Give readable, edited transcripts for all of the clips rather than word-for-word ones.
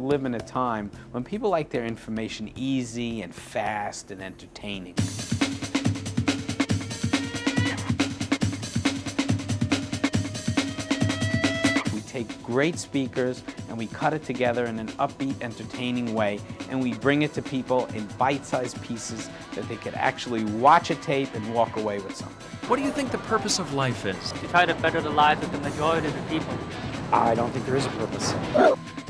we live in a time when people like their information easy and fast and entertaining. We take great speakers and we cut it together in an upbeat, entertaining way, and we bring it to people in bite-sized pieces that they could actually watch a tape and walk away with something. What do you think the purpose of life is? To try to better the lives of the majority of the people. I don't think there is a purpose.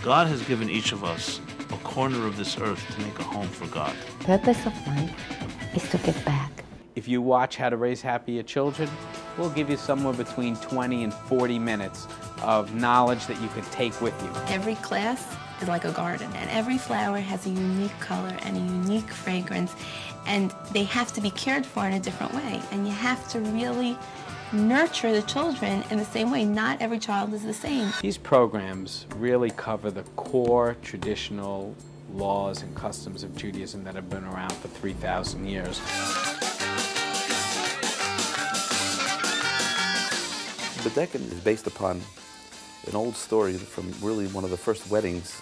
God has given each of us a corner of this earth to make a home for God. The purpose of life is to give back. If you watch How to Raise Happier Children, we'll give you somewhere between 20 and 40 minutes of knowledge that you could take with you. Every class is like a garden, and every flower has a unique color and a unique fragrance, and they have to be cared for in a different way, and you have to really nurture the children in the same way. Not every child is the same. These programs really cover the core traditional laws and customs of Judaism that have been around for 3,000 years. Bedekin is based upon an old story from really one of the first weddings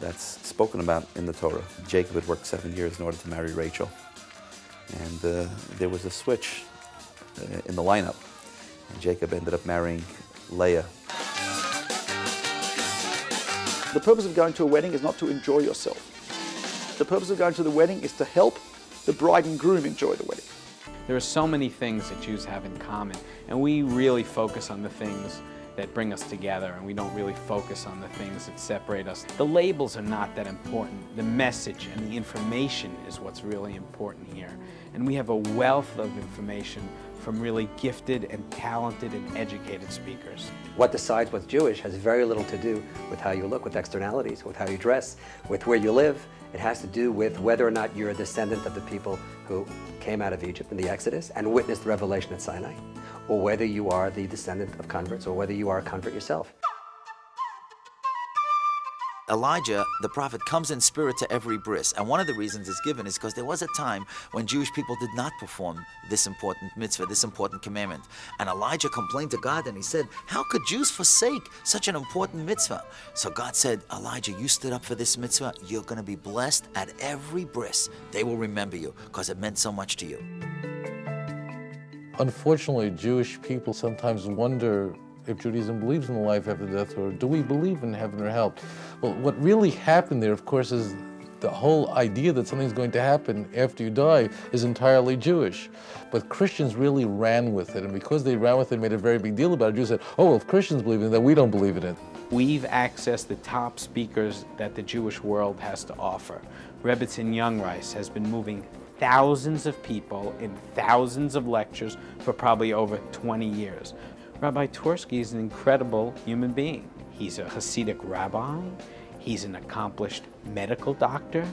that's spoken about in the Torah. Jacob had worked 7 years in order to marry Rachel, and there was a switch in the lineup, and Jacob ended up marrying Leah. The purpose of going to a wedding is not to enjoy yourself. The purpose of going to the wedding is to help the bride and groom enjoy the wedding. There are so many things that Jews have in common, and we really focus on the things that bring us together, and we don't really focus on the things that separate us. The labels are not that important. The message and the information is what's really important here. And we have a wealth of information from really gifted and talented and educated speakers. What decides what's Jewish has very little to do with how you look, with externalities, with how you dress, with where you live. It has to do with whether or not you're a descendant of the people who came out of Egypt in the Exodus and witnessed the revelation at Sinai, or whether you are the descendant of converts, or whether you are a convert yourself. Elijah, the prophet, comes in spirit to every bris, and one of the reasons it's given is because there was a time when Jewish people did not perform this important mitzvah, this important commandment. And Elijah complained to God, and he said, how could Jews forsake such an important mitzvah? So God said, Elijah, you stood up for this mitzvah, you're going to be blessed at every bris. They will remember you, because it meant so much to you. Unfortunately, Jewish people sometimes wonder if Judaism believes in the life after death, or do we believe in heaven or hell? Well, what really happened there, of course, is the whole idea that something's going to happen after you die is entirely Jewish. But Christians really ran with it, and because they ran with it and made a very big deal about it, Jews said, oh, well, if Christians believe in it, then we don't believe in it. We've accessed the top speakers that the Jewish world has to offer. Rebbetzin Youngrice has been moving thousands of people in thousands of lectures for probably over 20 years. Rabbi Twersky is an incredible human being. He's a Hasidic rabbi, he's an accomplished medical doctor,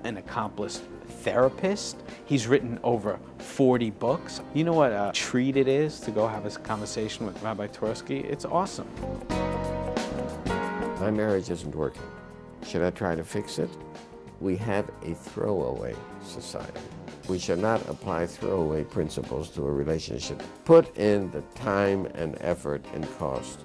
an accomplished therapist. He's written over 40 books. You know what a treat it is to go have a conversation with Rabbi Twersky? It's awesome. My marriage isn't working. Should I try to fix it? We have a throwaway society. We should not apply throwaway principles to a relationship. Put in the time and effort and cost.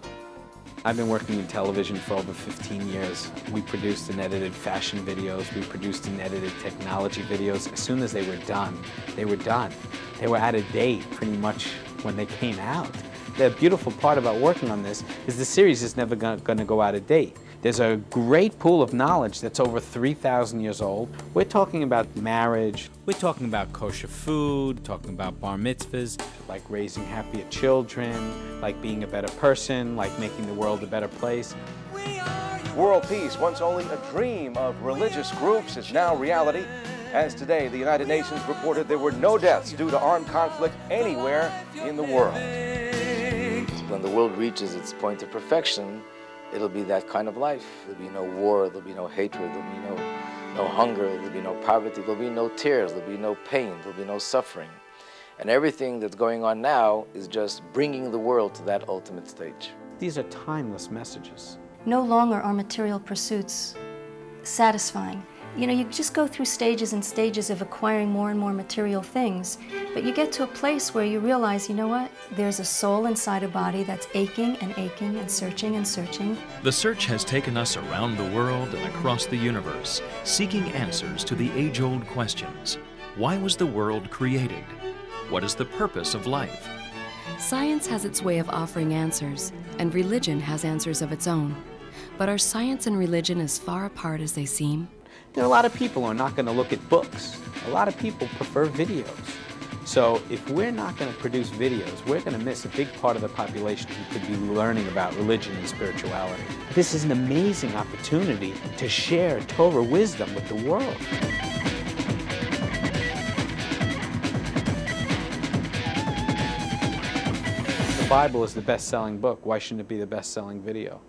I've been working in television for over 15 years. We produced and edited fashion videos. We produced and edited technology videos. As soon as they were done, they were done. They were out of date pretty much when they came out. The beautiful part about working on this is the series is never going to go out of date. There's a great pool of knowledge that's over 3,000 years old. We're talking about marriage. We're talking about kosher food, talking about bar mitzvahs, like raising happier children, like being a better person, like making the world a better place. World peace, once only a dream of religious groups, is now reality. As today, the United Nations reported there were no deaths due to armed conflict anywhere in the world. When the world reaches its point of perfection, it'll be that kind of life. There'll be no war, there'll be no hatred, there'll be no hunger, there'll be no poverty, there'll be no tears, there'll be no pain, there'll be no suffering. And everything that's going on now is just bringing the world to that ultimate stage. These are timeless messages. No longer are material pursuits satisfying. You know, you just go through stages and stages of acquiring more and more material things, but you get to a place where you realize, you know what, there's a soul inside a body that's aching and searching and searching. The search has taken us around the world and across the universe, seeking answers to the age-old questions. Why was the world created? What is the purpose of life? Science has its way of offering answers, and religion has answers of its own. But are science and religion as far apart as they seem? There are a lot of people who are not going to look at books. A lot of people prefer videos. So if we're not going to produce videos, we're going to miss a big part of the population who could be learning about religion and spirituality. This is an amazing opportunity to share Torah wisdom with the world. The Bible is the best-selling book. Why shouldn't it be the best-selling video?